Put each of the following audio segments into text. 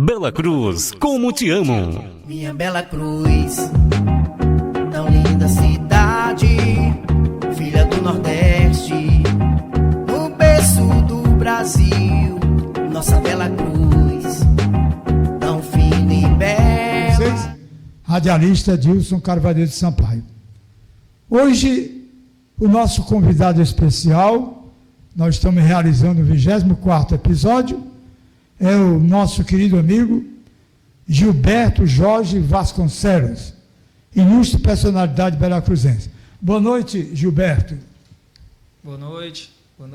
Bela Cruz, como te amo. Minha Bela Cruz, tão linda cidade, filha do Nordeste, no berço do Brasil, nossa Bela Cruz, tão fina e bela. Radialista Dilson Carvalho de Sampaio. Hoje, o nosso convidado especial, nós estamos realizando o 24º episódio, é o nosso querido amigo Gilberto Jorge Vasconcelos, ilustre personalidade belacruzense. Boa noite, Gilberto. Boa noite,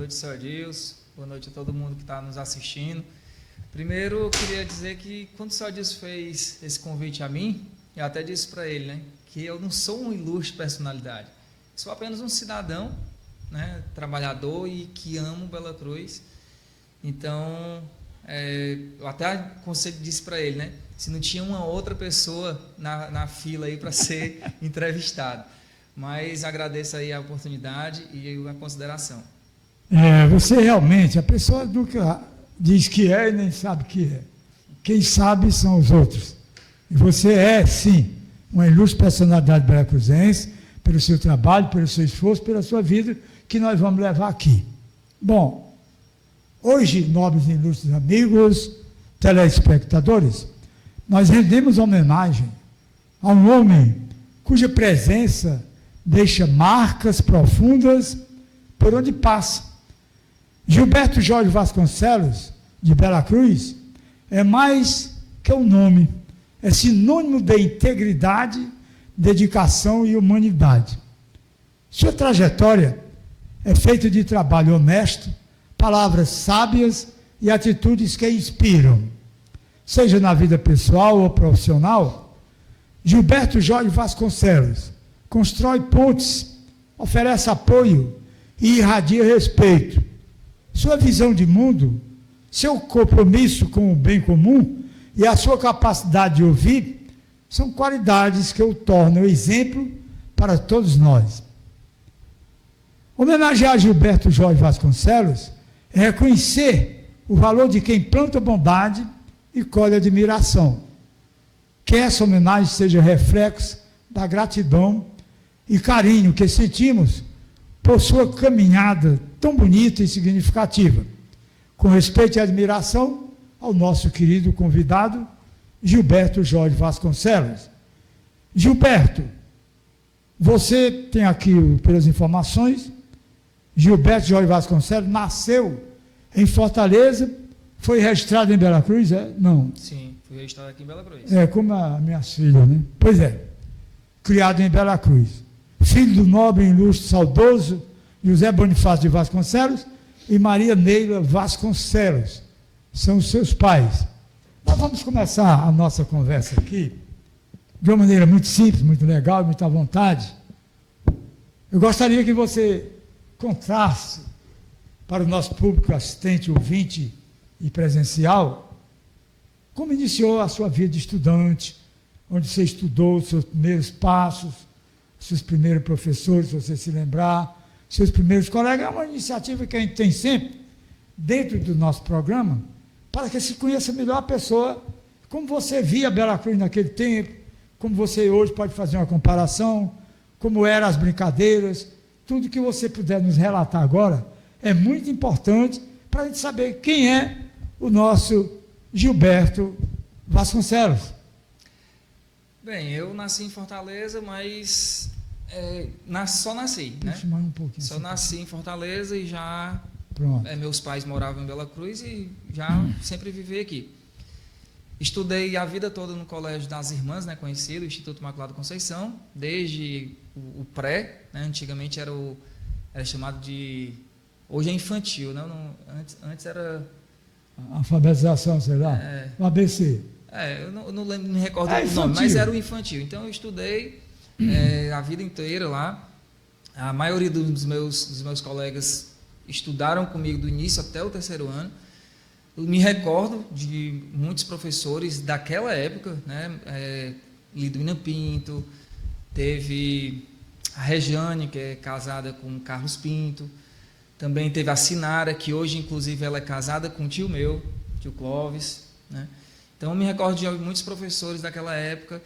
senhor Adilson, boa noite a todo mundo que está nos assistindo. Primeiro, eu queria dizer que quando o senhor Adilson fez esse convite a mim, eu até disse para ele, né, que eu não sou uma ilustre personalidade, sou apenas um cidadão, né, trabalhador e que amo Bela Cruz. Então, eu até disse para ele, né, se não tinha uma outra pessoa na fila aí para ser entrevistado. Mas agradeço aí a oportunidade e a consideração. Você realmente, a pessoa nunca diz que é e nem sabe que é. Quem sabe são os outros. E você é, sim, uma ilustre personalidade belacruzense, pelo seu trabalho, pelo seu esforço, pela sua vida, que nós vamos levar aqui. Bom, hoje, nobres e ilustres amigos, telespectadores, nós rendemos homenagem a um homem cuja presença deixa marcas profundas por onde passa. Gilberto Jorge Vasconcelos, de Bela Cruz, é mais que um nome, é sinônimo de integridade, dedicação e humanidade. Sua trajetória é feita de trabalho honesto, palavras sábias e atitudes que inspiram. Seja na vida pessoal ou profissional, Gilberto Jorge Vasconcelos constrói pontes, oferece apoio e irradia respeito. Sua visão de mundo, seu compromisso com o bem comum e a sua capacidade de ouvir são qualidades que o tornam exemplo para todos nós. Homenagear Gilberto Jorge Vasconcelos é reconhecer o valor de quem planta bondade e colhe admiração. Que essa homenagem seja reflexo da gratidão e carinho que sentimos por sua caminhada tão bonita e significativa. Com respeito e admiração ao nosso querido convidado, Gilberto Jorge Vasconcelos. Gilberto, você tem aqui, pelas informações, Gilberto Jorge Vasconcelos nasceu em Fortaleza, foi registrado em Bela Cruz, Não. Sim, fui registrado aqui em Bela Cruz. Como as minhas filhas, né? Pois é, criado em Bela Cruz. Filho do nobre, ilustre, saudoso José Bonifácio de Vasconcelos e Maria Neila Vasconcelos. São os seus pais. Nós vamos começar a nossa conversa aqui de uma maneira muito simples, muito legal, muito à vontade. Eu gostaria que você contasse para o nosso público assistente, ouvinte e presencial, como iniciou a sua vida de estudante, onde você estudou os seus primeiros passos, seus primeiros professores, se você se lembrar, seus primeiros colegas. É uma iniciativa que a gente tem sempre dentro do nosso programa, para que se conheça melhor a pessoa, como você via Bela Cruz naquele tempo, como você hoje pode fazer uma comparação, como eram as brincadeiras, tudo que você puder nos relatar agora é muito importante para a gente saber quem é o nosso Gilberto Vasconcelos. Bem, eu nasci em Fortaleza, mas só nasci, né? Mais um pouquinho. Só nasci em Fortaleza e já meus pais moravam em Bela Cruz e já sempre vivi aqui. Estudei a vida toda no Colégio das Irmãs, né, conhecido, Instituto Imaculada Conceição, desde o pré, né, antigamente era chamado de... Hoje é infantil, né? Antes era... Alfabetização, sei lá, o ABC. Eu não me recordo do nome, mas era o infantil. Então eu estudei a vida inteira lá. A maioria dos meus colegas estudaram comigo do início até o 3º ano. Eu me recordo de muitos professores daquela época, né? Liduína Pinto, teve a Regiane, que é casada com Carlos Pinto, também teve a Sinara, que hoje inclusive ela é casada com um tio meu, tio Clóvis, né? Então, eu me recordo de muitos professores daquela época.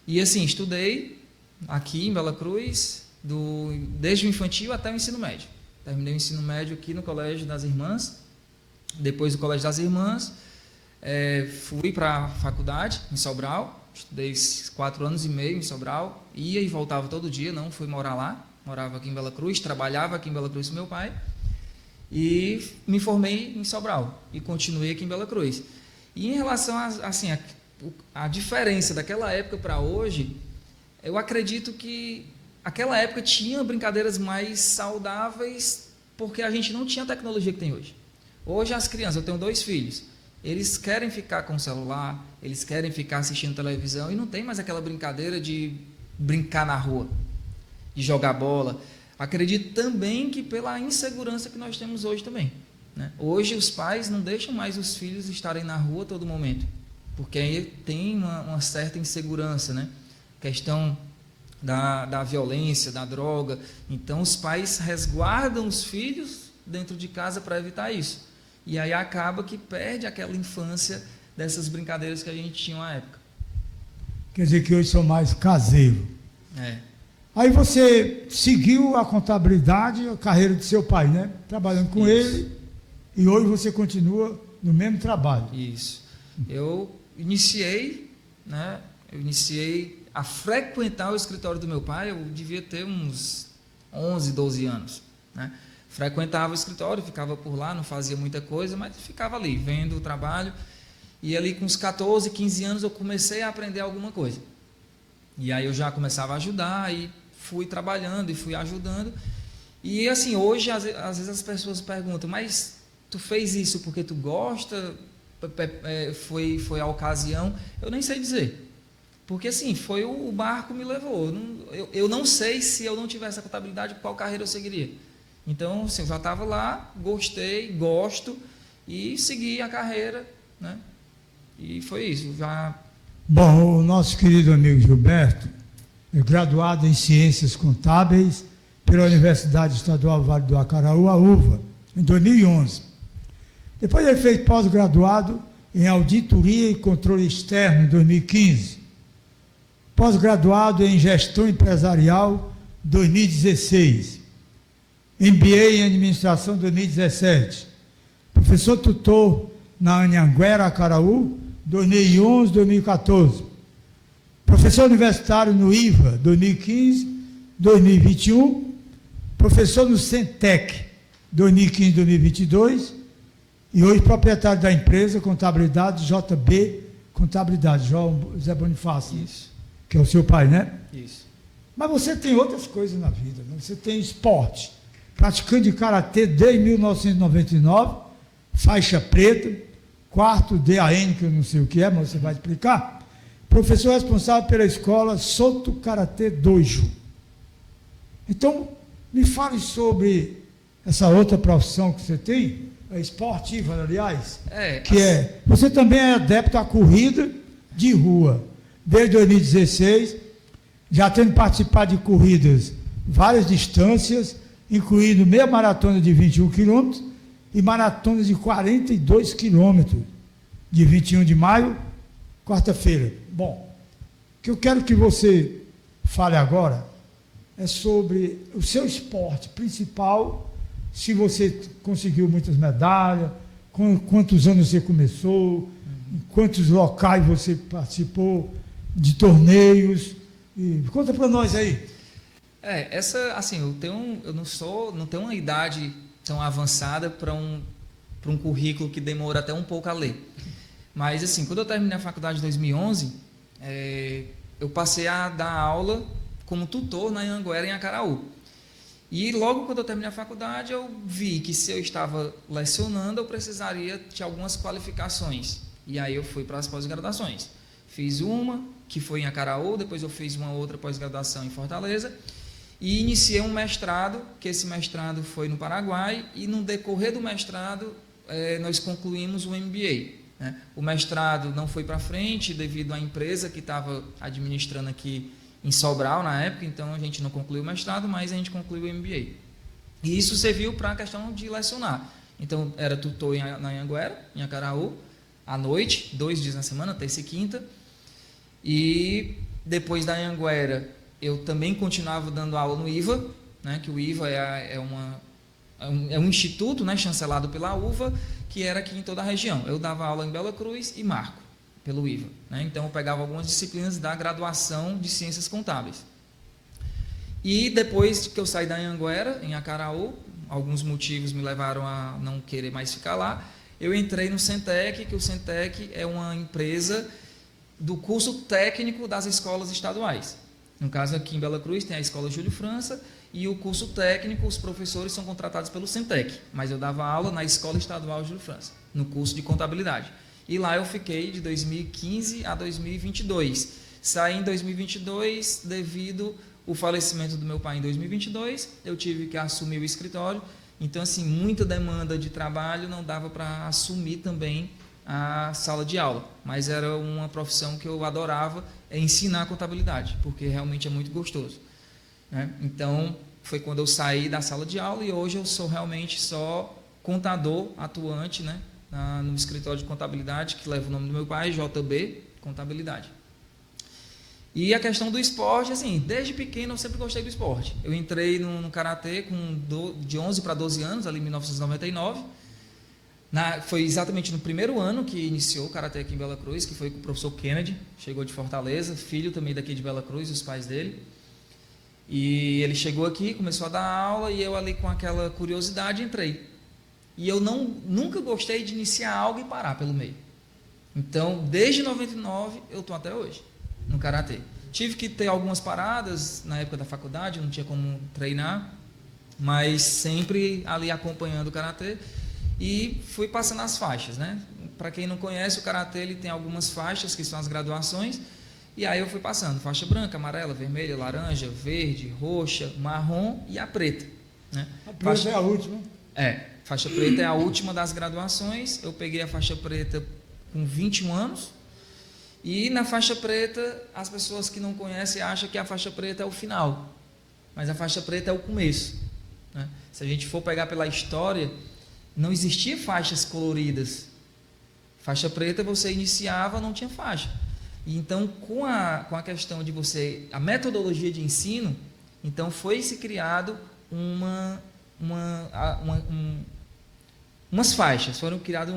E, assim, estudei aqui em Bela Cruz, desde o infantil até o ensino médio. Terminei o ensino médio aqui no Colégio das Irmãs. Depois do Colégio das Irmãs, fui para a faculdade em Sobral. Estudei 4 anos e meio em Sobral. Ia e voltava todo dia, não fui morar lá. Morava aqui em Bela Cruz, trabalhava aqui em Bela Cruz com meu pai. E me formei em Sobral e continuei aqui em Bela Cruz. E em relação a diferença daquela época para hoje, eu acredito que aquela época tinha brincadeiras mais saudáveis porque a gente não tinha a tecnologia que tem hoje. Hoje as crianças, eu tenho 2 filhos, eles querem ficar com o celular, eles querem ficar assistindo televisão e não tem mais aquela brincadeira de brincar na rua, de jogar bola. Acredito também que pela insegurança que nós temos hoje também, né? Hoje os pais não deixam mais os filhos estarem na rua a todo momento, porque aí tem uma certa insegurança, né? Questão da violência, da droga. Então os pais resguardam os filhos dentro de casa para evitar isso. E aí acaba que perde aquela infância dessas brincadeiras que a gente tinha na época. Quer dizer que hoje são mais caseiros. Aí você seguiu a contabilidade, a carreira de seu pai, né? Trabalhando com ele, e hoje você continua no mesmo trabalho. Isso. Eu iniciei a frequentar o escritório do meu pai, eu devia ter uns 11, 12 anos, né? Frequentava o escritório, ficava por lá, não fazia muita coisa, mas ficava ali, vendo o trabalho. E ali com uns 14, 15 anos eu comecei a aprender alguma coisa. E aí eu já começava a ajudar e fui trabalhando e fui ajudando. E assim, hoje às vezes as pessoas perguntam, mas tu fez isso porque tu gosta? Foi a ocasião? Eu nem sei dizer. Porque assim, foi o barco me levou. Eu não sei se eu não tivesse a contabilidade, qual carreira eu seguiria. Então, assim, eu já estava lá, gostei, gosto e segui a carreira, né? E foi isso. Bom, o nosso querido amigo Gilberto é graduado em Ciências Contábeis pela Universidade Estadual Vale do Acaraú, a UVA, em 2011. Depois ele fez pós-graduado em Auditoria e Controle Externo, em 2015. Pós-graduado em Gestão Empresarial, 2016. MBA em Administração, 2017. Professor tutor na Anhanguera, Acaraú, 2011, 2014. Professor universitário no IVA, 2015, 2021. Professor no Centec, 2015, 2022. E hoje proprietário da empresa Contabilidade JB Contabilidade, João Zé Bonifácio. Isso. Que é o seu pai, né? Isso. Mas você tem outras coisas na vida, né? Você tem esporte, praticante de karatê desde 1999, faixa preta, 4º DAN, que eu não sei o que é, mas você vai explicar. Professor responsável pela escola Soto Karatê Dojo. Então, me fale sobre essa outra profissão que você tem, esportiva, aliás, você também é adepto à corrida de rua. Desde 2016, já tendo participado de corridas, várias distâncias, incluindo meia maratona de 21 quilômetros e maratona de 42 quilômetros, de 21 de maio, quarta-feira. Bom, o que eu quero que você fale agora é sobre o seu esporte principal, se você conseguiu muitas medalhas, quantos anos você começou, em quantos locais você participou de torneios. Conta para nós aí. Eu não tenho uma idade tão avançada para um currículo que demora até um pouco a ler. Mas, assim, quando eu terminei a faculdade em 2011, eu passei a dar aula como tutor na Anhanguera, em Acaraú. E logo quando eu terminei a faculdade, eu vi que se eu estava lecionando, eu precisaria de algumas qualificações. E aí eu fui para as pós-graduações. Fiz uma, que foi em Acaraú, depois eu fiz uma outra pós-graduação em Fortaleza, e iniciei um mestrado, que esse mestrado foi no Paraguai, e no decorrer do mestrado, nós concluímos o MBA. Né? O mestrado não foi para frente, devido à empresa que estava administrando aqui em Sobral, na época, então a gente não concluiu o mestrado, mas a gente concluiu o MBA. E isso serviu para a questão de lecionar. Então, era tutor na Anhanguera, em Acaraú, à noite, 2 dias na semana, terça e quinta. E depois da Anhanguera, eu também continuava dando aula no IVA, né, que o IVA é um instituto, né, chancelado pela UVA, que era aqui em toda a região. Eu dava aula em Bela Cruz e Marco, pelo IVA. Né? Então, eu pegava algumas disciplinas da graduação de Ciências Contábeis. E depois que eu saí da Anhanguera, em Acaraú, alguns motivos me levaram a não querer mais ficar lá, eu entrei no Centec, que o Centec é uma empresa do curso técnico das escolas estaduais. No caso, aqui em Bela Cruz tem a Escola Júlio França e o curso técnico, os professores são contratados pelo Centec, mas eu dava aula na Escola Estadual Júlio França, no curso de contabilidade. E lá eu fiquei de 2015 a 2022. Saí em 2022 devido ao falecimento do meu pai em 2022, eu tive que assumir o escritório. Então, assim, muita demanda de trabalho, não dava para assumir também a sala de aula, mas era uma profissão que eu adorava, ensinar contabilidade, porque realmente é muito gostoso, né? Então, foi quando eu saí da sala de aula e hoje eu sou realmente só contador atuante, né, no escritório de contabilidade, que leva o nome do meu pai, JB Contabilidade. E a questão do esporte, assim, desde pequeno eu sempre gostei do esporte. Eu entrei no karatê de 11 para 12 anos, ali em 1999. Foi exatamente no primeiro ano que iniciou o karatê aqui em Bela Cruz, que foi com o professor Kennedy, chegou de Fortaleza, filho também daqui de Bela Cruz, os pais dele. E ele chegou aqui, começou a dar aula e eu ali com aquela curiosidade entrei. E eu nunca gostei de iniciar algo e parar pelo meio. Então, desde 99 eu estou até hoje no karatê. Tive que ter algumas paradas na época da faculdade, não tinha como treinar, mas sempre ali acompanhando o karatê e fui passando as faixas, né? Para quem não conhece, o karatê ele tem algumas faixas que são as graduações, e aí eu fui passando faixa branca, amarela, vermelha, laranja, verde, roxa, marrom e a preta, né? A preta é a última. Faixa preta é a última das graduações. Eu peguei a faixa preta com 21 anos. E na faixa preta, as pessoas que não conhecem acham que a faixa preta é o final, mas a faixa preta é o começo, né? Se a gente for pegar pela história, não existia faixas coloridas. Faixa preta você iniciava, não tinha faixa. E então, com a questão de a metodologia de ensino, então foi-se criado umas faixas, foram criados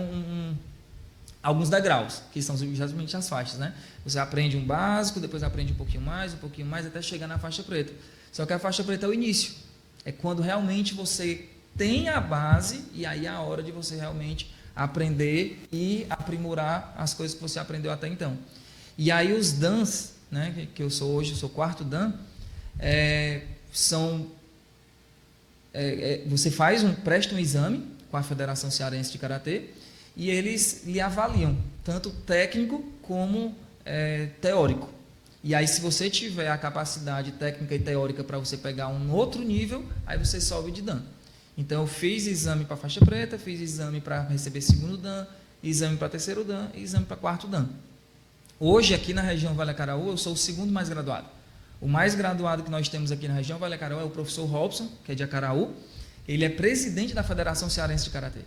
alguns degraus, que são justamente as faixas, né? Você aprende um básico, depois aprende um pouquinho mais, até chegar na faixa preta. Só que a faixa preta é o início. É quando realmente você tem a base e aí é a hora de você realmente aprender e aprimorar as coisas que você aprendeu até então. E aí os DANs, né, que eu sou hoje, eu sou quarto DAN, você presta um exame com a Federação Cearense de Karatê, e eles lhe avaliam, tanto técnico como teórico. E aí, se você tiver a capacidade técnica e teórica para você pegar um outro nível, aí você sobe de Dan. Então, eu fiz exame para faixa preta, fiz exame para receber segundo Dan, exame para terceiro Dan e exame para quarto Dan. Hoje, aqui na região Vale Acaraú, eu sou o segundo mais graduado. O mais graduado que nós temos aqui na região Vale Acaraú é o professor Robson, que é de Acaraú. Ele é presidente da Federação Cearense de Karatê.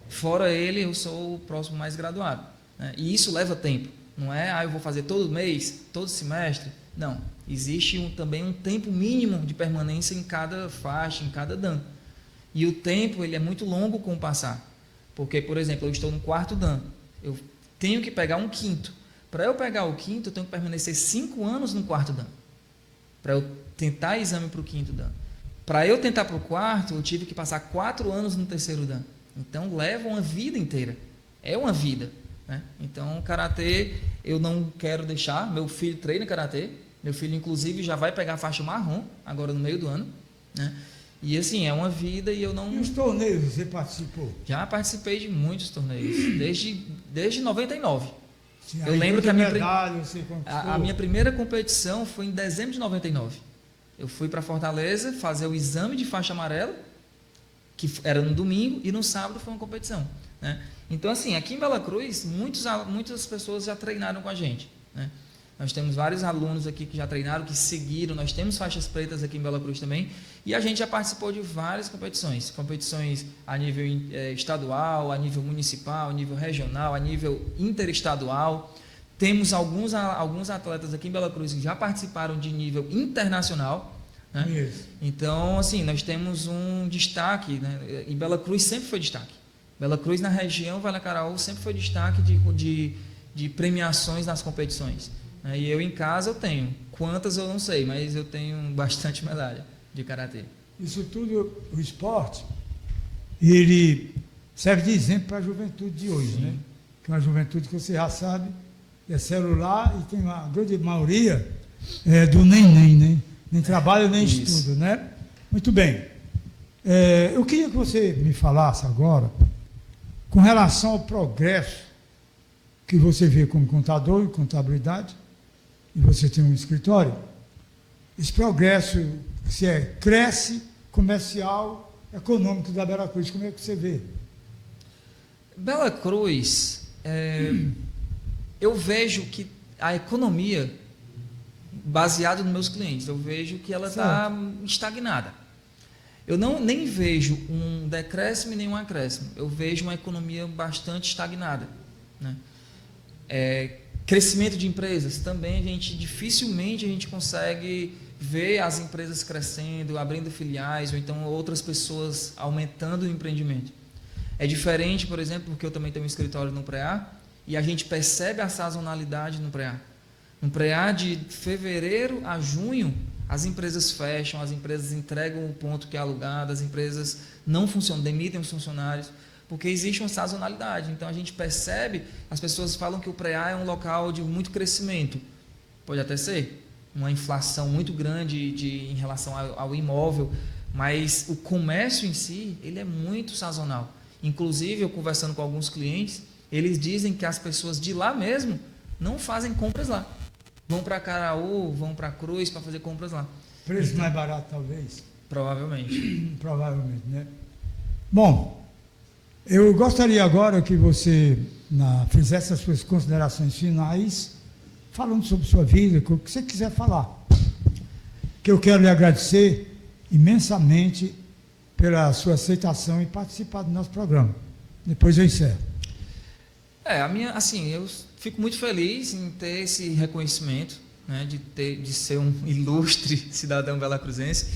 Fora ele, eu sou o próximo mais graduado, né? E isso leva tempo. Não é, eu vou fazer todo mês, todo semestre. Não. Existe também um tempo mínimo de permanência em cada faixa, em cada Dan. E o tempo ele é muito longo com o passar. Porque, por exemplo, eu estou no quarto Dan. Eu tenho que pegar um quinto. Para eu pegar o quinto, eu tenho que permanecer 5 anos no quarto Dan. Para eu tentar exame para o quinto Dan. Para eu tentar para o quarto, eu tive que passar 4 anos no terceiro Dan. Então, leva uma vida inteira. É uma vida, né? Então, o karatê, eu não quero deixar. Meu filho treina karatê. Meu filho, inclusive, já vai pegar a faixa marrom, agora no meio do ano, né? E, assim, é uma vida e eu não... E os torneios você participou? Já participei de muitos torneios, desde 99. Sim, eu lembro que a minha primeira competição foi em dezembro de 99. Eu fui para Fortaleza fazer o exame de faixa amarela, que era no domingo, e no sábado foi uma competição, né? Então, assim, aqui em Bela Cruz, muitas pessoas já treinaram com a gente, né? Nós temos vários alunos aqui que já treinaram, que seguiram, nós temos faixas pretas aqui em Bela Cruz também, e a gente já participou de várias competições a nível estadual, a nível municipal, a nível regional, a nível interestadual. Temos alguns atletas aqui em Bela Cruz que já participaram de nível internacional, né? Então, assim, nós temos um destaque, né? E Bela Cruz sempre foi destaque. Bela Cruz, na região Vale Acaraú, sempre foi destaque de premiações nas competições. E eu em casa eu tenho. Quantas eu não sei, mas eu tenho bastante medalha de karatê. Isso tudo, o esporte, ele serve de exemplo para a juventude de hoje, né? Que é uma juventude que você já sabe, é celular e tem uma grande maioria do nem, né? Nem trabalho, nem estudo, né? Muito bem. Eu queria que você me falasse agora com relação ao progresso que você vê como contador e contabilidade, e você tem um escritório. Esse progresso, se cresce, comercial, econômico da Bela Cruz, como é que você vê? Bela Cruz, eu vejo que a economia, baseada nos meus clientes, eu vejo que ela está estagnada. Eu nem vejo um decréscimo e nem um acréscimo. Eu vejo uma economia bastante estagnada, né? Crescimento de empresas também, dificilmente a gente consegue ver as empresas crescendo, abrindo filiais, ou então outras pessoas aumentando o empreendimento. É diferente, por exemplo, porque eu também tenho um escritório no Preá, e a gente percebe a sazonalidade no Preá. No Preá, de fevereiro a junho, as empresas fecham, as empresas entregam o ponto que é alugado, as empresas não funcionam, demitem os funcionários, porque existe uma sazonalidade. Então a gente percebe, as pessoas falam que o Preá é um local de muito crescimento. Pode até ser uma inflação muito grande em relação ao imóvel, mas o comércio em si, ele é muito sazonal. Inclusive, eu conversando com alguns clientes, eles dizem que as pessoas de lá mesmo não fazem compras lá. Vão para Acaraú, vão para Cruz para fazer compras lá. Preço mais barato, talvez? Provavelmente. Provavelmente, né? Bom, eu gostaria agora que você fizesse as suas considerações finais, falando sobre sua vida, o que você quiser falar. Que eu quero lhe agradecer imensamente pela sua aceitação e participar do nosso programa. Depois eu encerro. Eu fico muito feliz em ter esse reconhecimento, né, de ser um ilustre cidadão belacruzense.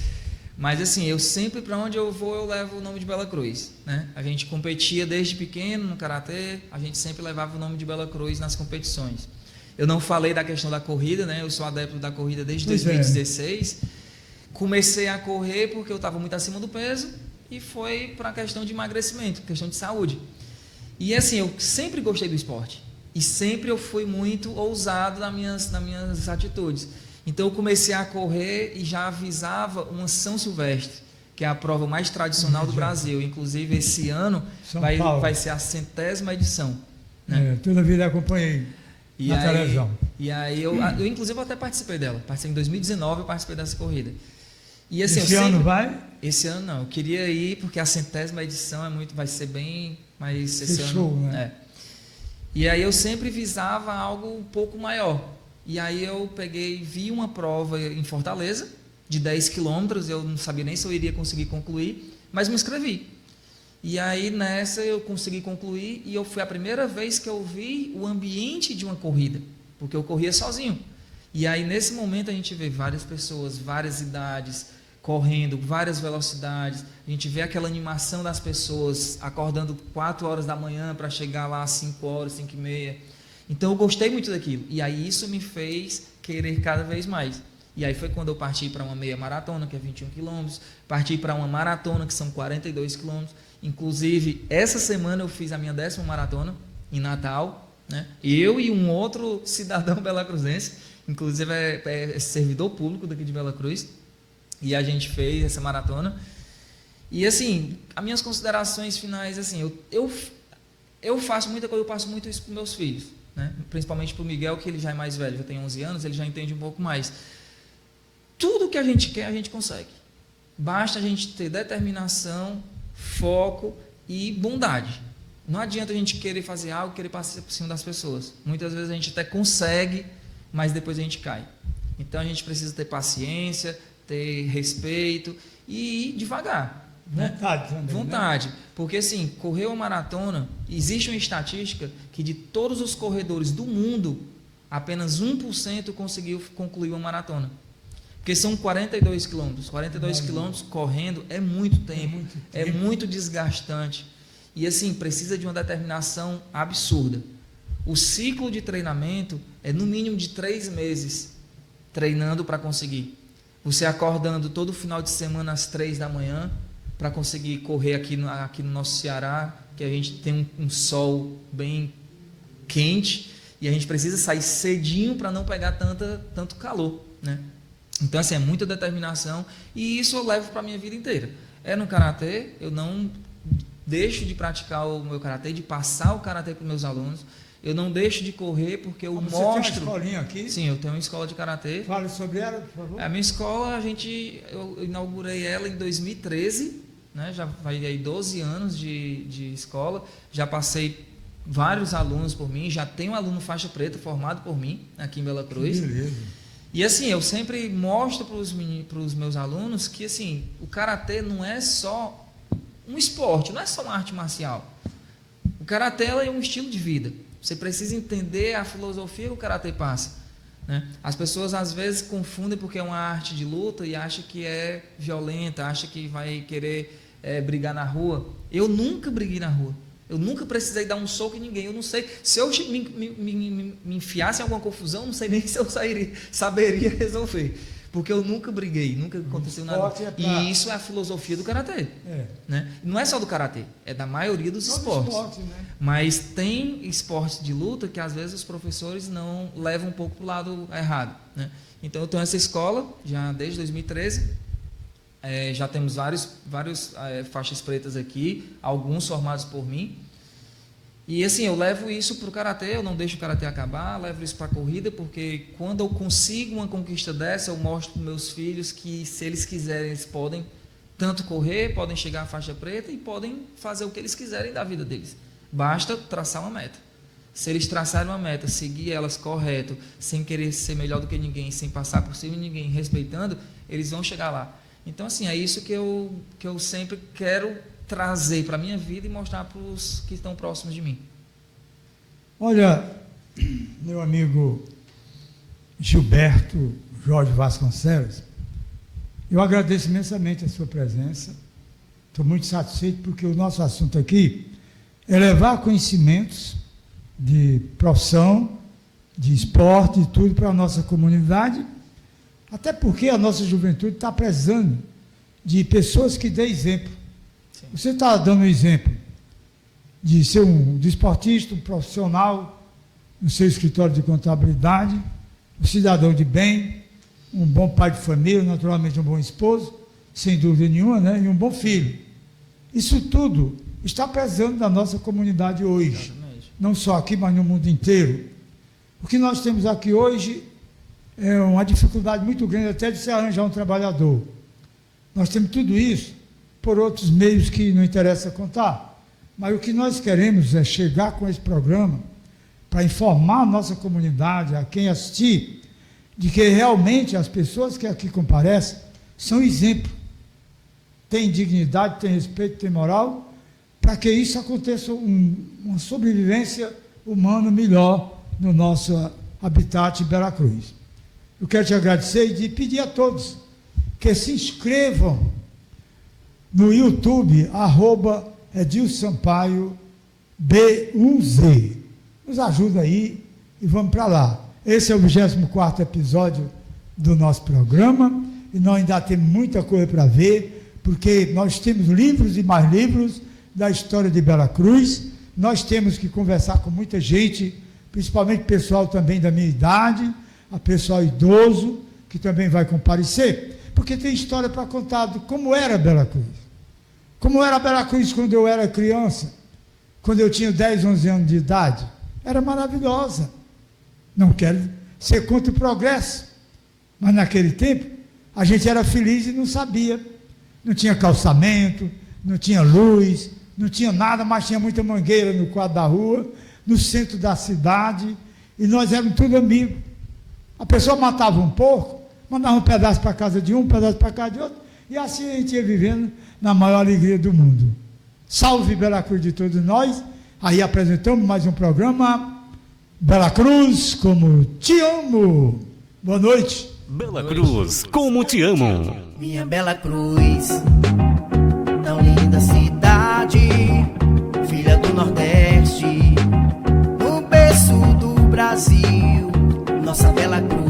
Mas assim, eu sempre, para onde eu vou, eu levo o nome de Bela Cruz, né? A gente competia desde pequeno no karatê, a gente sempre levava o nome de Bela Cruz nas competições. Eu não falei da questão da corrida, né? Eu sou adepto da corrida desde 2016. Comecei a correr porque eu estava muito acima do peso e foi para a questão de emagrecimento, questão de saúde. E assim, eu sempre gostei do esporte e sempre eu fui muito ousado nas minhas atitudes. Então eu comecei a correr e já avisava uma São Silvestre, que é a prova mais tradicional do Brasil. Inclusive esse ano vai ser a 100ª edição, né? Toda a vida acompanhei na televisão. E aí eu inclusive até participei dela. Em 2019 eu participei dessa corrida. E assim, esse ano vai? Esse ano não. Eu queria ir porque a 100ª edição vai ser bem, mas esse Fechou, ano, né? E aí eu sempre visava algo um pouco maior. E aí eu vi uma prova em Fortaleza, de 10 quilômetros, eu não sabia nem se eu iria conseguir concluir, mas me inscrevi. E aí nessa eu consegui concluir e foi a primeira vez que eu vi o ambiente de uma corrida, porque eu corria sozinho. E aí nesse momento a gente vê várias pessoas, várias idades, correndo, várias velocidades, a gente vê aquela animação das pessoas acordando 4 horas da manhã para chegar lá às 5 horas, 5h30. Então eu gostei muito daquilo, e aí isso me fez querer cada vez mais. E aí foi quando eu parti para uma meia maratona, que é 21 quilômetros, parti para uma maratona, que são 42 quilômetros. Inclusive, essa semana eu fiz a minha 10ª maratona, em Natal, né? Eu e um outro cidadão belacruzense, inclusive é servidor público daqui de Bela Cruz, e a gente fez essa maratona. E assim, as minhas considerações finais, assim, eu faço muita coisa, eu passo muito isso para meus filhos, né? Principalmente para o Miguel, que ele já é mais velho, já tem 11 anos, ele já entende um pouco mais. Tudo que a gente quer, a gente consegue. Basta a gente ter determinação, foco e bondade. Não adianta a gente querer fazer algo, querer passar por cima das pessoas. Muitas vezes a gente até consegue mas depois a gente cai. Então a gente precisa ter paciência, ter respeito e ir devagar. Né? Vontade também. Vontade. Né? Porque assim, correr uma maratona, existe uma estatística que de todos os corredores do mundo, apenas 1% conseguiu concluir uma maratona. Porque são 42 quilômetros. 42 quilômetros correndo é muito tempo, é muito desgastante. E assim, precisa de uma determinação absurda. O ciclo de treinamento é no mínimo de 3 meses treinando para conseguir. Você acordando todo final de semana às 3 da manhã para conseguir correr aqui no nosso Ceará, que a gente tem um sol bem quente e a gente precisa sair cedinho para não pegar tanto calor, né? Então, assim, é muita determinação e isso eu levo para a minha vida inteira. No karatê, eu não deixo de praticar o meu karatê, de passar o karatê para os meus alunos. Eu não deixo de correr porque eu mostro... Você tem uma escolinha aqui? Sim, eu tenho uma escola de karatê. Fale sobre ela, por favor. A minha escola, eu inaugurei ela em 2013, né? Já vai aí 12 anos de escola. Já passei vários alunos por mim, já tenho um aluno faixa preta formado por mim aqui em Bela Cruz. Beleza. E assim, eu sempre mostro para os meus alunos que assim, o karatê não é só um esporte, não é só uma arte marcial. O karatê é um estilo de vida. Você precisa entender a filosofia que o karatê passa, né? As pessoas às vezes confundem porque é uma arte de luta e acham que é violenta, acham que vai querer brigar na rua. Eu nunca briguei na rua. Eu nunca precisei dar um soco em ninguém. Eu não sei. Se eu me enfiasse em alguma confusão, não sei nem se eu saberia resolver. Porque eu nunca briguei, nunca aconteceu nada. E isso é a filosofia do karatê. Né? Não é só do karatê, é da maioria dos esportes. Né? Mas tem esportes de luta que às vezes os professores não levam um pouco para o lado errado. Né? Então eu tenho essa escola já desde 2013. Já temos vários faixas pretas aqui, alguns formados por mim. E assim, eu levo isso para o karatê, eu não deixo o karatê acabar, levo isso para a corrida, porque quando eu consigo uma conquista dessa, eu mostro para meus filhos que se eles quiserem, eles podem tanto correr, podem chegar à faixa preta e podem fazer o que eles quiserem da vida deles. Basta traçar uma meta. Se eles traçarem uma meta, seguir elas correto, sem querer ser melhor do que ninguém, sem passar por cima de ninguém, respeitando, eles vão chegar lá. Então, assim, é isso que eu sempre quero trazer para a minha vida e mostrar para os que estão próximos de mim. Olha, meu amigo Gilberto Jorge Vasconcelos, eu agradeço imensamente a sua presença. Estou muito satisfeito porque o nosso assunto aqui é levar conhecimentos de profissão, de esporte e tudo para a nossa comunidade. Até porque a nossa juventude está precisando de pessoas que dêem exemplo. Sim. Você está dando um exemplo de ser um desportista, um profissional no seu escritório de contabilidade, um cidadão de bem, um bom pai de família, naturalmente um bom esposo, sem dúvida nenhuma, né? E um bom filho. Isso tudo está precisando da nossa comunidade hoje. Exatamente. Não só aqui, mas no mundo inteiro. O que nós temos aqui hoje é uma dificuldade muito grande até de se arranjar um trabalhador. Nós temos tudo isso por outros meios que não interessa contar. Mas o que nós queremos é chegar com esse programa para informar a nossa comunidade, a quem assistir, de que realmente as pessoas que aqui comparecem são exemplo. Tem dignidade, tem respeito, tem moral, para que isso aconteça uma sobrevivência humana melhor no nosso habitat Bela Cruz. Eu quero te agradecer e pedir a todos que se inscrevam no YouTube, @EdilSampaio B1Z. Nos ajuda aí e vamos para lá. Esse é o 24º episódio do nosso programa e nós ainda temos muita coisa para ver, porque nós temos livros e mais livros da história de Bela Cruz. Nós temos que conversar com muita gente, principalmente pessoal também da minha idade, a pessoal idoso, que também vai comparecer, porque tem história para contar de como era Bela Cruz. Como era Bela Cruz quando eu era criança, quando eu tinha 10, 11 anos de idade. Era maravilhosa. Não quero ser contra o progresso, mas naquele tempo a gente era feliz e não sabia. Não tinha calçamento, não tinha luz, não tinha nada, mas tinha muita mangueira no quadro da rua, no centro da cidade, e nós éramos tudo amigos. A pessoa matava um porco, mandava um pedaço para casa de um pedaço para casa de outro, e assim a gente ia vivendo na maior alegria do mundo. Salve Bela Cruz de todos nós. Aí apresentamos mais um programa, Bela Cruz, como te amo. Boa noite. Bela Cruz, como te amo. Minha Bela Cruz, tão linda cidade, filha do Nordeste, no berço do Brasil, nossa Bela Cruz.